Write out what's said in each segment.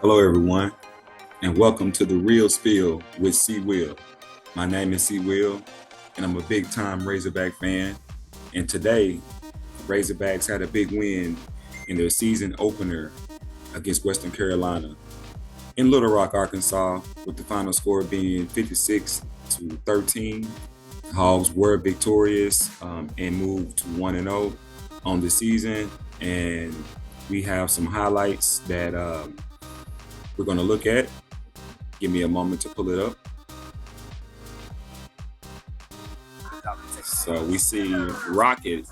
Hello, everyone, and welcome to the Real Spill with C. Will. My name is C. Will, and I'm a big-time Razorback fan. And today, Razorbacks had a big win in their season opener against Western Carolina in Little Rock, Arkansas, with the final score being 56-13. The Hogs were victorious and moved to 1-0 on the season, and we have some highlights that we're going to look at. Give me a moment to pull it up. So we see Rocket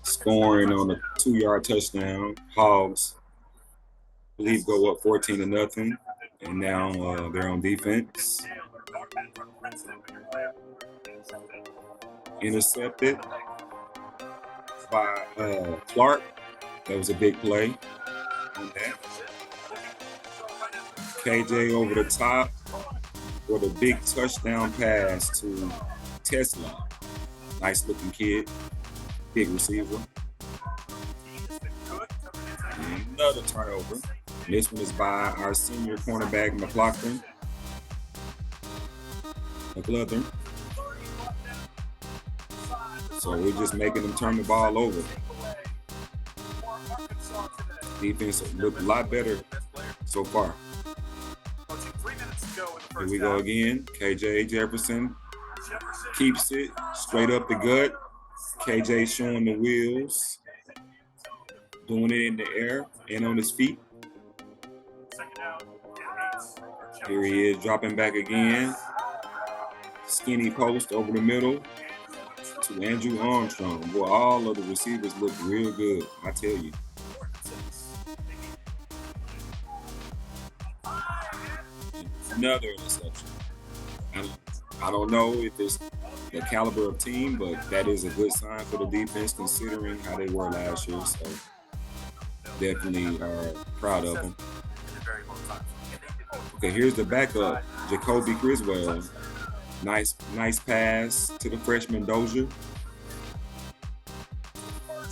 scoring on a 2-yard touchdown. Hogs, I believe, go up 14-0, and now they're on defense. Intercepted by Clark. That was a big play on that. KJ over the top for the big touchdown pass to Tesla. Nice looking kid, big receiver. And another turnover. This one is by our senior cornerback, McLaughlin. So we're just making them turn the ball over. Defense looked a lot better so far. Here we go again. KJ Jefferson keeps it straight up the gut. KJ showing the wheels, doing it in the air and on his feet. Here he is, dropping back again. Skinny post over the middle to Andrew Armstrong. Boy, all of the receivers look real good, I tell you. Another interception. I don't know if it's the caliber of team, but that is a good sign for the defense considering how they were last year. So definitely proud of them. Okay, here's the backup, Jacoby Criswell. Nice pass to the freshman Dozier.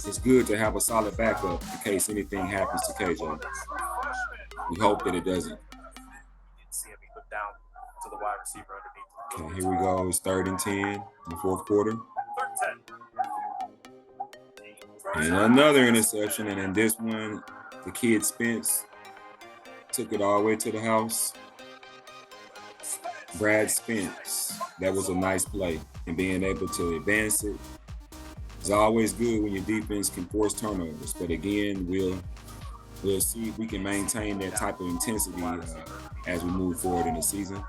It's good to have a solid backup in case anything happens to KJ. We hope that it doesn't. Okay, here we go. It's 3rd and 10 in the fourth quarter. And another interception. And in this one, the kid Spence took it all the way to the house. Brad Spence. That was a nice play. And being able to advance it is always good when your defense can force turnovers. But again, we'll see if we can maintain that type of intensity as we move forward in the season.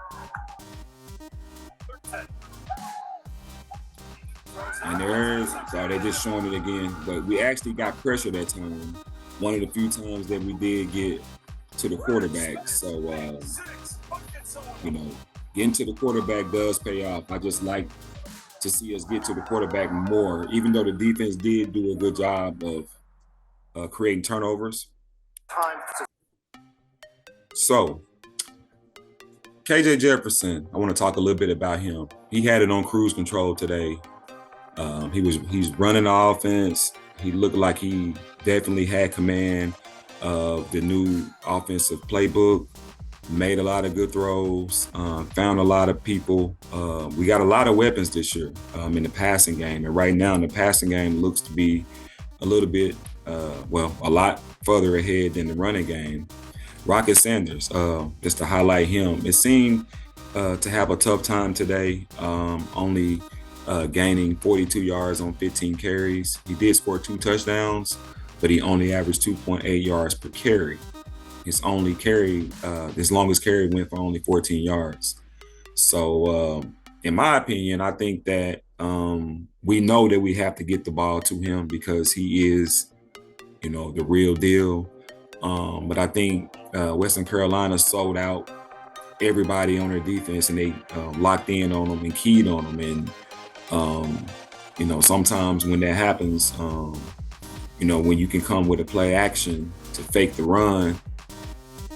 And they're just showing it again. But we actually got pressure that time. One of the few times that we did get to the quarterback. So, getting to the quarterback does pay off. I just like to see us get to the quarterback more, even though the defense did do a good job of creating turnovers. So, KJ Jefferson, I want to talk a little bit about him. He had it on cruise control today. He's running the offense. He looked like he definitely had command of the new offensive playbook. Made a lot of good throws. Found a lot of people. We got a lot of weapons this year in the passing game, and right now the passing game looks to be a little bit, a lot further ahead than the running game. Rocket Sanders, just to highlight him, it seemed to have a tough time today. Only gaining 42 yards on 15 carries. He did score 2 touchdowns, but he only averaged 2.8 yards per carry. His longest carry went for only 14 yards. So, in my opinion, I think that we know that we have to get the ball to him because he is, the real deal. But I think Western Carolina sold out everybody on their defense, and they locked in on them and keyed on them. And, sometimes when that happens, when you can come with a play action to fake the run,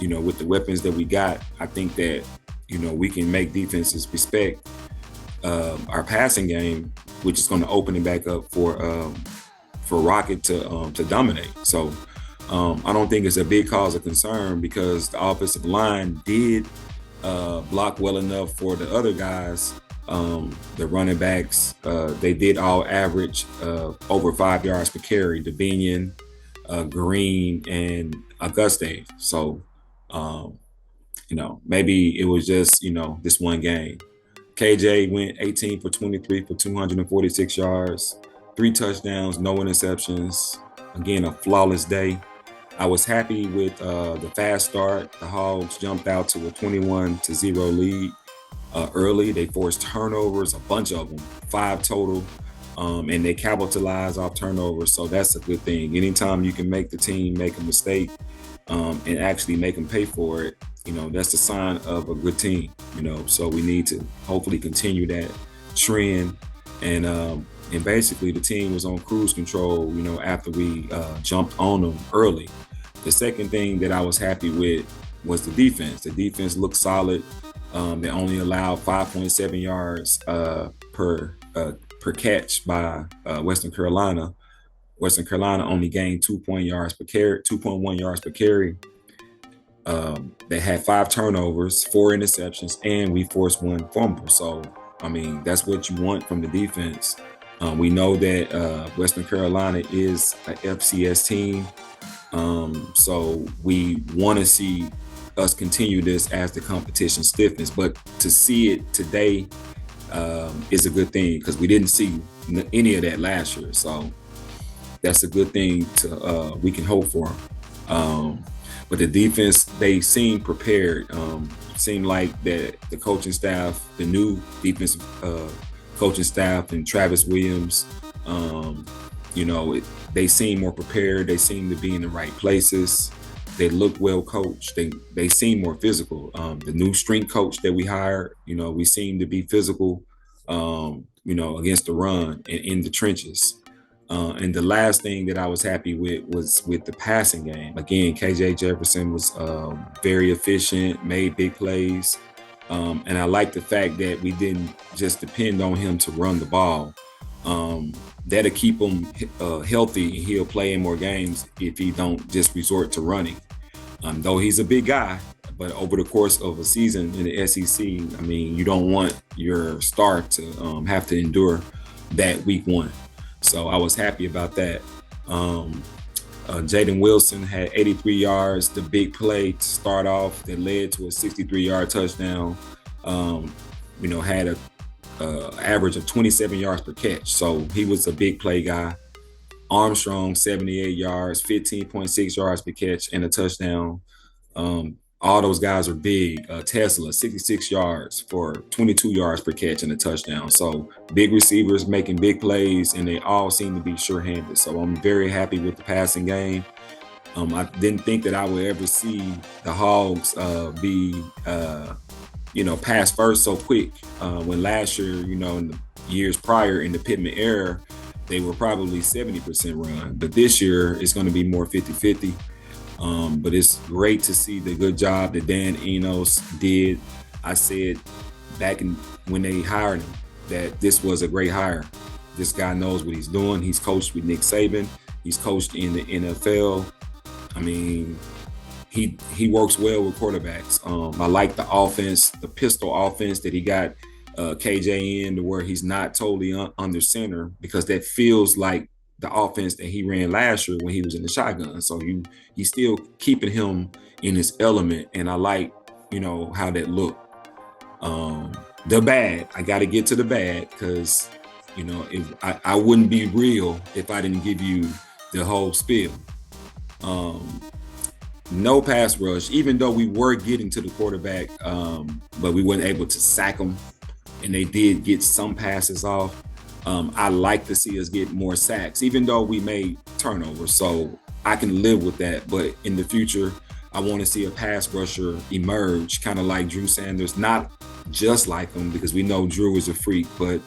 with the weapons that we got, I think that, we can make defenses respect our passing game, which is going to open it back up for Rocket to dominate. So I don't think it's a big cause of concern because the offensive line did block well enough for the other guys. The running backs, they did all average over 5 yards per carry, Devinian, Green, and Auguste. So, maybe it was just, this one game. KJ went 18 for 23 for 246 yards, 3 touchdowns, no interceptions. Again, a flawless day. I was happy with the fast start. The Hogs jumped out to a 21-0 lead early. They forced turnovers, a bunch of them, 5 total, and they capitalized off turnovers. So that's a good thing. Anytime you can make the team make a mistake and actually make them pay for it, that's the sign of a good team. So we need to hopefully continue that trend. And basically the team was on cruise control, after we jumped on them early. The second thing that I was happy with was the defense. The defense looked solid. They only allowed 5.7 yards per catch by Western Carolina. Western Carolina only gained 2.1 yards per carry. They had 5 turnovers, 4 interceptions, and we forced 1 fumble. So, that's what you want from the defense. We know that Western Carolina is an FCS team. So we want to see us continue this as the competition stiffens. But to see it today is a good thing because we didn't see any of that last year. So that's a good thing we can hope for. But the defense, they seem prepared. Seemed like that the coaching staff, the new defensive coaching staff and Travis Williams, they seem more prepared. They seem to be in the right places. They look well coached. They seem more physical. The new strength coach that we hired, we seem to be physical, against the run and in the trenches. And the last thing that I was happy with was with the passing game. Again, KJ Jefferson was very efficient, made big plays. And I like the fact that we didn't just depend on him to run the ball. That'll keep him healthy, and he'll play in more games if he don't just resort to running. Though he's a big guy, but over the course of a season in the SEC, you don't want your star to have to endure that week 1. So I was happy about that. Jaden Wilson had 83 yards, the big play to start off that led to a 63-yard touchdown. Had a average of 27 yards per catch. So he was a big play guy. Armstrong, 78 yards, 15.6 yards per catch and a touchdown. All those guys are big. Tesla, 66 yards for 22 yards per catch and a touchdown. So big receivers making big plays, and they all seem to be sure-handed. So I'm very happy with the passing game. I didn't think that I would ever see the Hogs be pass first so quick. When last year, in the years prior in the Pittman era, they were probably 70% run. But this year, it's going to be more 50-50. But it's great to see the good job that Dan Enos did. I said back when they hired him that this was a great hire. This guy knows what he's doing. He's coached with Nick Saban. He's coached in the NFL. He works well with quarterbacks. I like the offense, the pistol offense that he got KJ in, to where he's not totally under center, because that feels like the offense that he ran last year when he was in the shotgun. So he's still keeping him in his element, and I like, how that looked. The bad, I got to get to the bad, because, if I wouldn't be real if I didn't give you the whole spiel. No pass rush, even though we were getting to the quarterback, but we weren't able to sack them, and they did get some passes off. I like to see us get more sacks, even though we made turnovers. So I can live with that. But in the future, I want to see a pass rusher emerge, kind of like Drew Sanders, not just like him, because we know Drew is a freak, but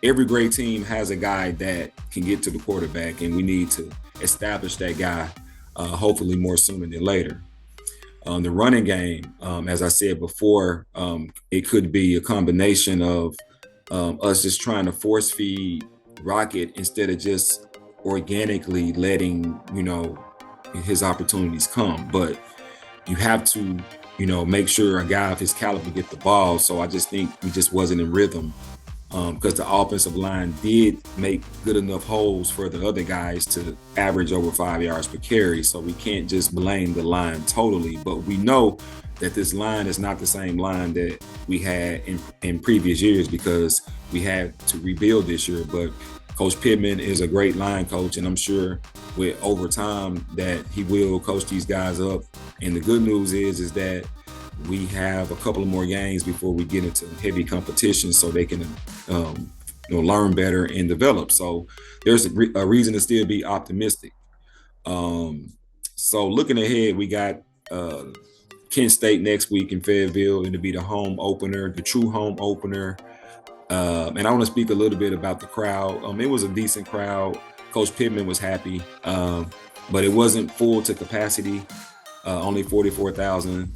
every great team has a guy that can get to the quarterback, and we need to establish that guy, hopefully more sooner than later. The running game, as I said before, it could be a combination of us just trying to force feed Rocket instead of just organically letting, his opportunities come. But you have to, make sure a guy of his caliber get the ball. So I just think we just wasn't in rhythm, because the offensive line did make good enough holes for the other guys to average over 5 yards per carry. So we can't just blame the line totally, but we know that this line is not the same line that we had in previous years, because we had to rebuild this year. But Coach Pittman is a great line coach, and I'm sure with over time that he will coach these guys up. And the good news is that we have a couple of more games before we get into heavy competition, so they can learn better and develop. So there's a reason to still be optimistic. So looking ahead, we got Kent State next week in Fayetteville. It'll be the home opener, the true home opener. And I want to speak a little bit about the crowd. It was a decent crowd. Coach Pittman was happy, but it wasn't full to capacity. Only 44,000.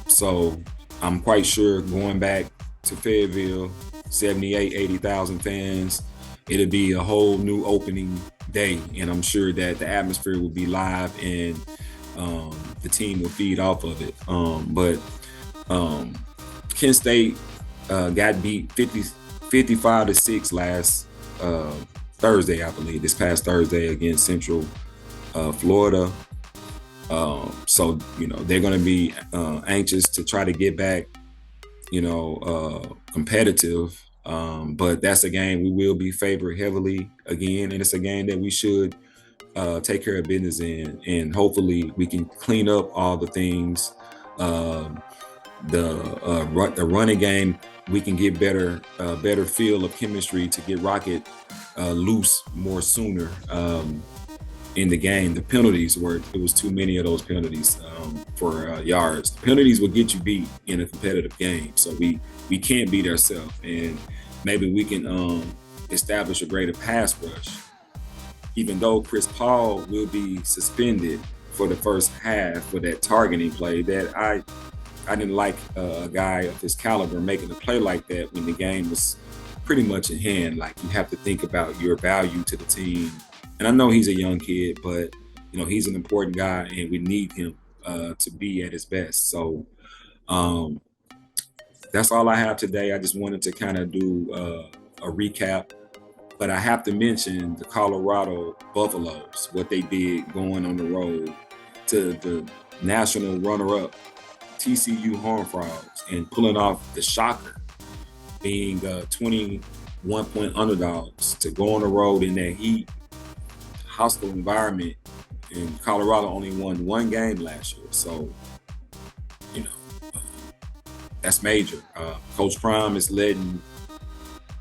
So I'm quite sure going back to Fayetteville, 78, 80,000 fans, it'll be a whole new opening day. And I'm sure that the atmosphere will be live, and the team will feed off of it. But Kent State got beat 55-6 last Thursday, I believe, this past Thursday against Central Florida. So, they're going to be anxious to try to get back, competitive. But that's a game we will be favored heavily again. And it's a game that we should take care of business in. And hopefully we can clean up all the things. The running game, we can get better feel of chemistry to get Rocket loose more sooner. In the game, the penalties it was too many of those penalties for yards. The penalties will get you beat in a competitive game, so we can't beat ourselves, and maybe we can establish a greater pass rush. Even though Chris Paul will be suspended for the first half for that targeting play, that I didn't like a guy of his caliber making a play like that when the game was pretty much in hand. Like, you have to think about your value to the team. And I know he's a young kid, but he's an important guy, and we need him to be at his best. So that's all I have today. I just wanted to kind of do a recap, but I have to mention the Colorado Buffaloes, what they did going on the road to the national runner-up TCU Horned Frogs, and pulling off the shocker, being 21-point underdogs, to go on the road in that heat, hostile environment. And Colorado only won one game last year, so that's major. Coach Prime is letting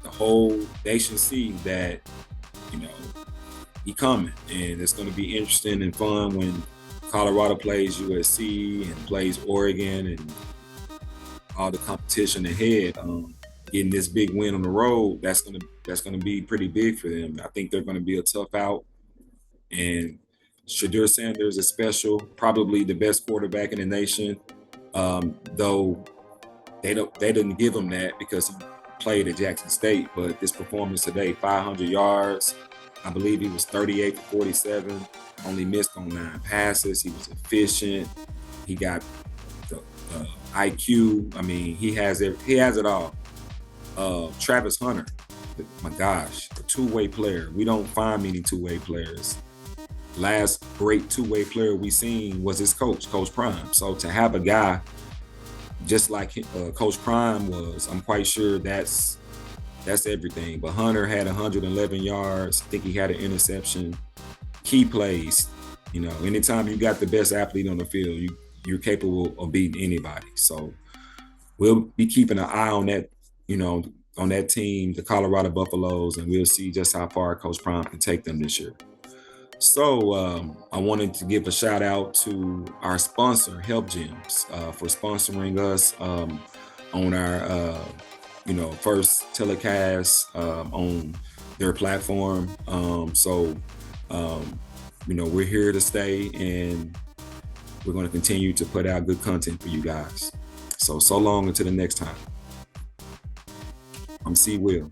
the whole nation see that he coming, and it's going to be interesting and fun when Colorado plays USC and plays Oregon and all the competition ahead. Getting this big win on the road, that's gonna be pretty big for them. I think they're going to be a tough out. And Shedeur Sanders is special, probably the best quarterback in the nation. Though they didn't give him that because he played at Jackson State. But this performance today, 500 yards, I believe he was 38 for 47, only missed on 9 passes. He was efficient. He got the IQ. I mean, he has it all. Travis Hunter, my gosh, a two-way player. We don't find many two-way players. Last great two-way player we seen was his coach, Coach Prime. So to have a guy just like Coach Prime was, I'm quite sure that's everything. But Hunter had 111 yards. I think he had an interception. Key plays. Anytime you got the best athlete on the field, you're capable of beating anybody. So we'll be keeping an eye on that, on that team, the Colorado Buffaloes, and we'll see just how far Coach Prime can take them this year. So I wanted to give a shout out to our sponsor, Help Gyms, for sponsoring us on our, first telecast on their platform. We're here to stay, and we're going to continue to put out good content for you guys. So long until the next time. I'm C. Will.